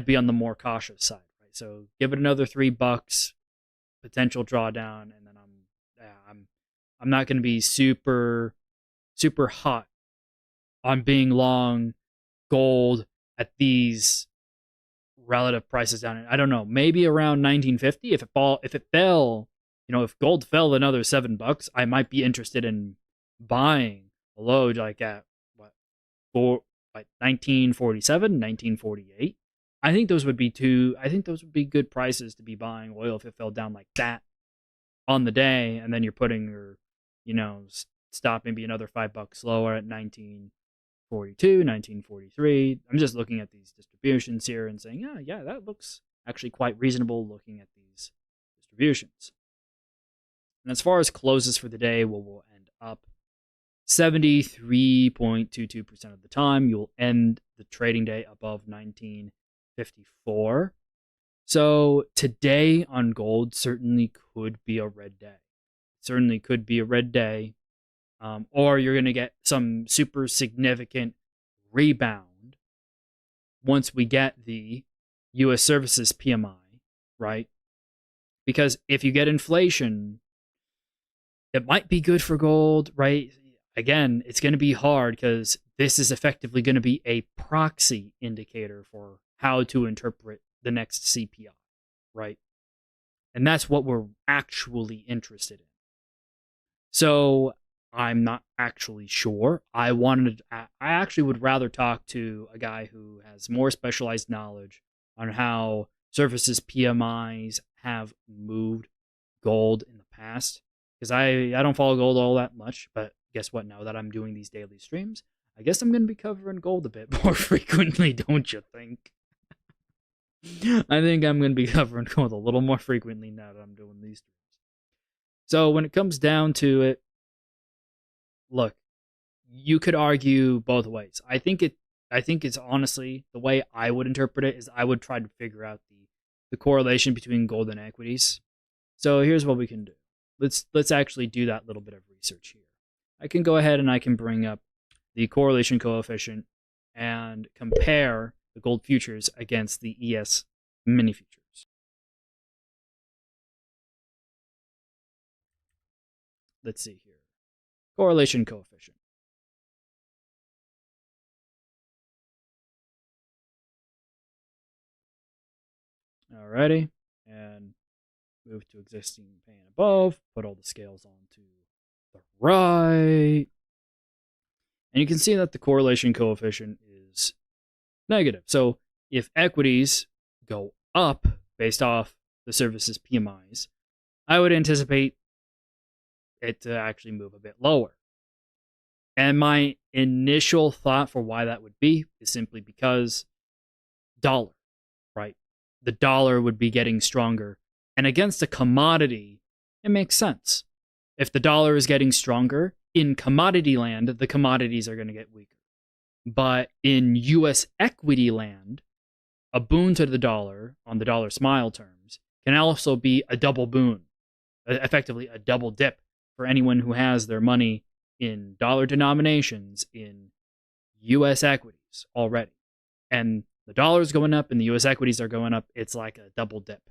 be on the more cautious side, right? So give it another $3, potential drawdown, and then I'm not going to be super hot on being long gold at these relative prices down. I don't know, maybe around 1950. If it fell, if gold fell another $7, I might be interested in buying below like at 1947, 1948. I think those would be good prices to be buying oil if it fell down like that on the day, and then you're putting your, stop maybe another $5 lower at 1942, 1943. I'm just looking at these distributions here and saying, yeah, that looks actually quite reasonable looking at these distributions. And as far as closes for the day, we'll end up 73.22% of the time. You'll end the trading day above 1954. So today on gold certainly could be a red day. Or you're going to get some super significant rebound once we get the U.S. Services PMI, right? Because if you get inflation, it might be good for gold, right? Again, it's going to be hard because this is effectively going to be a proxy indicator for how to interpret the next CPI, right? And that's what we're actually interested in. So I'm not actually sure. I actually would rather talk to a guy who has more specialized knowledge on how services PMIs have moved gold in the past. Because I don't follow gold all that much, but guess what? Now that I'm doing these daily streams, I guess I'm going to be covering gold a bit more frequently, don't you think? I think I'm going to be covering gold a little more frequently now that I'm doing these streams. So when it comes down to it, look, you could argue both ways. I think it's honestly, the way I would interpret it is I would try to figure out the correlation between gold and equities. So here's what we can do. Let's actually do that little bit of research here. I can go ahead and I can bring up the correlation coefficient and compare the gold futures against the ES mini futures. Let's see here. Correlation coefficient. Alrighty. And move to existing pane above. Put all the scales on to the right. And you can see that the correlation coefficient is negative. So if equities go up based off the services PMIs, I would anticipate it to actually move a bit lower. And my initial thought for why that would be is simply because dollar, right? The dollar would be getting stronger. And against a commodity, it makes sense. If the dollar is getting stronger, in commodity land, the commodities are going to get weaker. But in US equity land, a boon to the dollar, on the dollar smile terms, can also be a double boon, effectively a double dip for anyone who has their money in dollar denominations in US equities already. And the dollar's going up and the US equities are going up. It's like a double dip,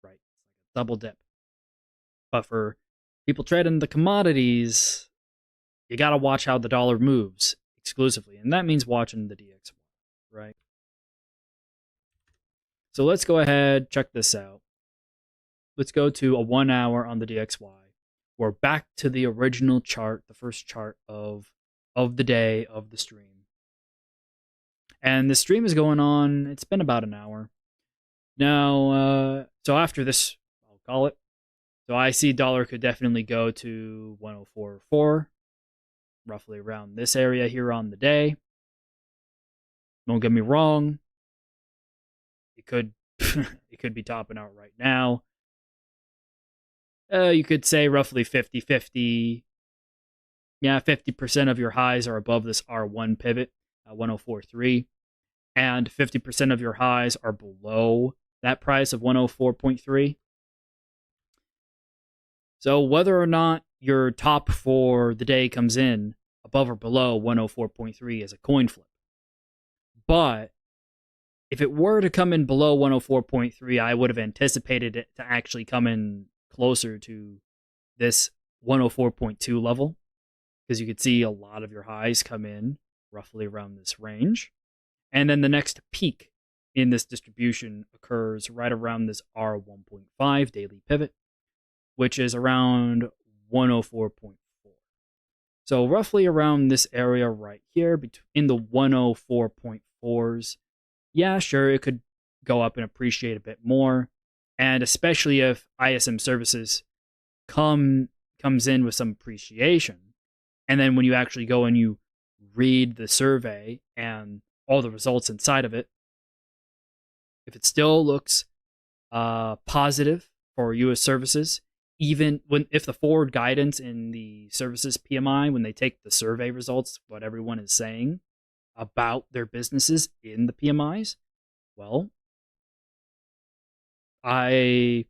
right? Double dip. But for people trading the commodities, you got to watch how the dollar moves exclusively. And that means watching the DXY, right? So let's go ahead, check this out. Let's go to a 1 hour on the DXY. We're back to the original chart, the first chart of the day of the stream. And the stream is going on, it's been about an hour. Now, so after this, I'll call it. So I see dollar could definitely go to 104.4, roughly around this area here on the day. Don't get me wrong. it could it could be topping out right now. You could say roughly 50-50. Yeah, 50% of your highs are above this R1 pivot, 1043, and 50% of your highs are below that price of 104.3. So whether or not your top for the day comes in above or below 104.3 is a coin flip. But if it were to come in below 104.3, I would have anticipated it to actually come in closer to this 104.2 level, because you could see a lot of your highs come in roughly around this range. And then the next peak in this distribution occurs right around this R1.5 daily pivot, which is around 104.4. So roughly around this area right here, in the 104.4s, yeah, sure, it could go up and appreciate a bit more. And especially if ISM services comes in with some appreciation. And then when you actually go and you read the survey and all the results inside of it, if it still looks positive for U.S. services, even if the forward guidance in the services PMI, when they take the survey results, what everyone is saying about their businesses in the PMIs, well, I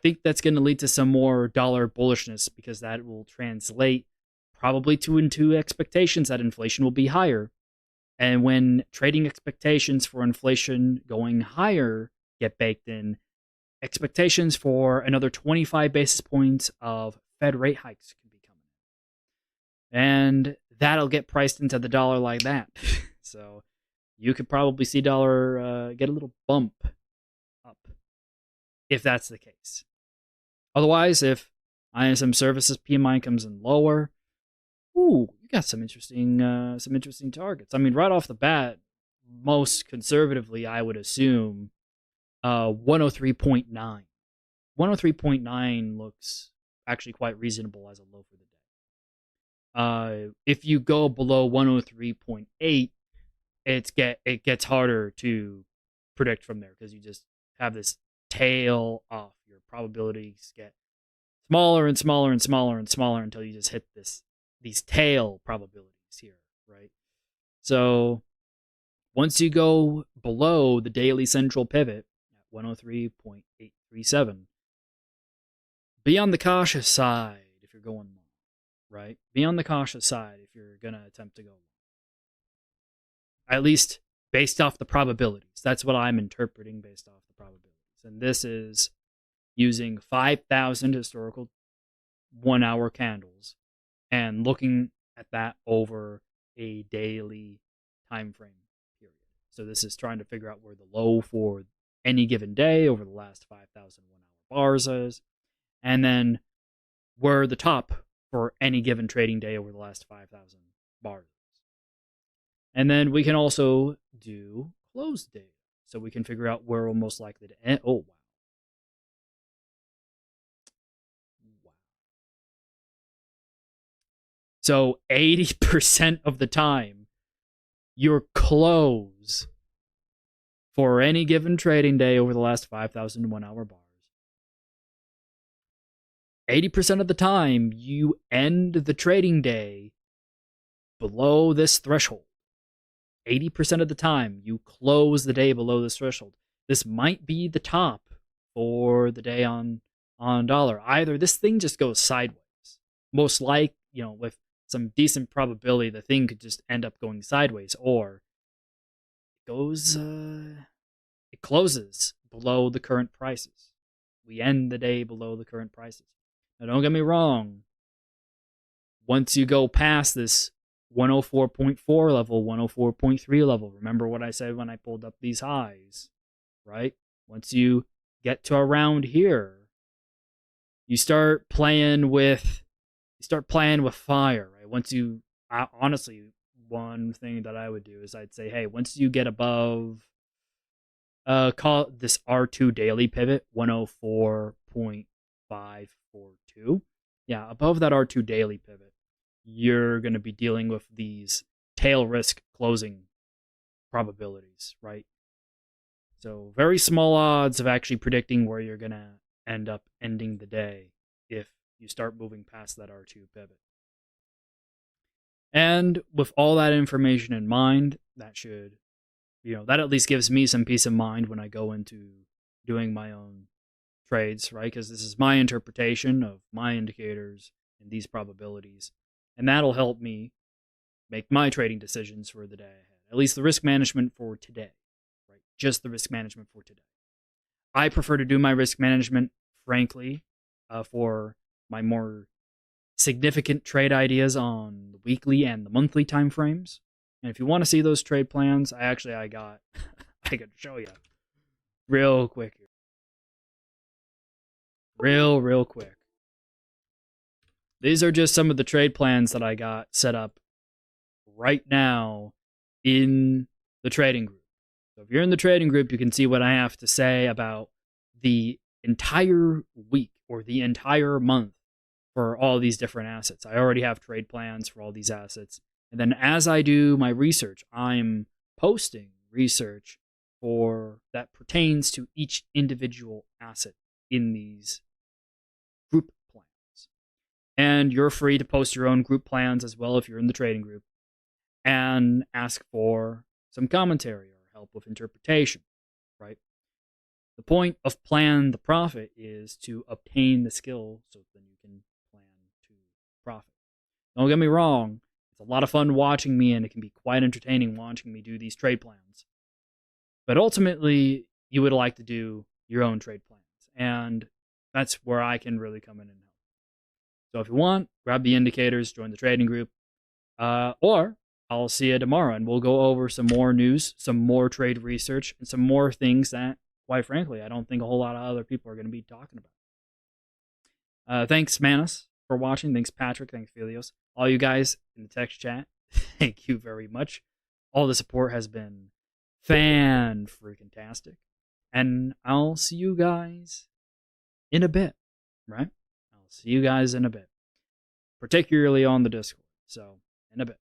think that's going to lead to some more dollar bullishness, because that will translate probably into expectations that inflation will be higher. And when trading expectations for inflation going higher get baked in, expectations for another 25 basis points of Fed rate hikes can be coming in. And that'll get priced into the dollar like that. So you could probably see dollar get a little bump up if that's the case. Otherwise, if ISM services PMI comes in lower, you got some interesting targets. I mean, right off the bat, most conservatively, I would assume 103.9. 103.9 looks actually quite reasonable as a low for the day. If you go below 103.8, it gets harder to predict from there, because you just have this tail off. Your probabilities get smaller and smaller and smaller and smaller until you just hit these tail probabilities here, right? So once you go below the daily central pivot at 103.837, be on the cautious side if you're going long, right? Be on the cautious side if you're going to attempt to go long. At least based off the probabilities. That's what I'm interpreting based off the probabilities. And this is using 5,000 historical 1 hour candles and looking at that over a daily time frame period. So this is trying to figure out where the low for any given day over the last 5,000 1 hour bars is, and then where the top for any given trading day over the last 5,000 bars is. And then we can also do closed data, so we can figure out where we're most likely to end. Oh, wow. So 80% of the time, your close for any given trading day over the last 5,000 1 hour bars, 80% of the time, you end the trading day below this threshold. 80% of the time, you close the day below this threshold. This might be the top for the day on dollar. Either this thing just goes sideways. Most like, with some decent probability, the thing could just end up going sideways, or it closes below the current prices. We end the day below the current prices. Now, don't get me wrong. Once you go past this 104.4 level, 104.3 level, remember what I said when I pulled up these highs, right? Once you get to around here, you start playing with fire, right? Honestly, one thing that I would do is I'd say, hey, once you get above call this R2 daily pivot, 104.542. Yeah, above that R2 daily pivot, you're going to be dealing with these tail risk closing probabilities, right? So very small odds of actually predicting where you're going to end up ending the day if you start moving past that R2 pivot. And with all that information in mind, that should, that at least gives me some peace of mind when I go into doing my own trades, right? Because this is my interpretation of my indicators and these probabilities. And that'll help me make my trading decisions for the day ahead. At least the risk management for today, right? Just the risk management for today. I prefer to do my risk management, frankly, for my more significant trade ideas on the weekly and the monthly time frames. And if you want to see those trade plans, I got I could show you real quick here. Real quick. These are just some of the trade plans that I got set up right now in the trading group. So if you're in the trading group, you can see what I have to say about the entire week or the entire month for all these different assets. I already have trade plans for all these assets. And then as I do my research, I'm posting research for that pertains to each individual asset in these group plans. And you're free to post your own group plans as well if you're in the trading group and ask for some commentary or help with interpretation, right? The point of Plan the Profit is to obtain the skill so then you can plan to profit. Don't get me wrong, it's a lot of fun watching me and it can be quite entertaining watching me do these trade plans. But ultimately, you would like to do your own trade plans. And that's where I can really come in and help. So if you want, grab the indicators, join the trading group, or I'll see you tomorrow and we'll go over some more news, some more trade research, and some more things that, quite frankly, I don't think a whole lot of other people are going to be talking about. Thanks, Manus, for watching. Thanks, Patrick. Thanks, Felios. All you guys in the text chat, thank you very much. All the support has been fan-freaking-tastic. And I'll see you guys in a bit, right? I'll see you guys in a bit. Particularly on the Discord. So, in a bit.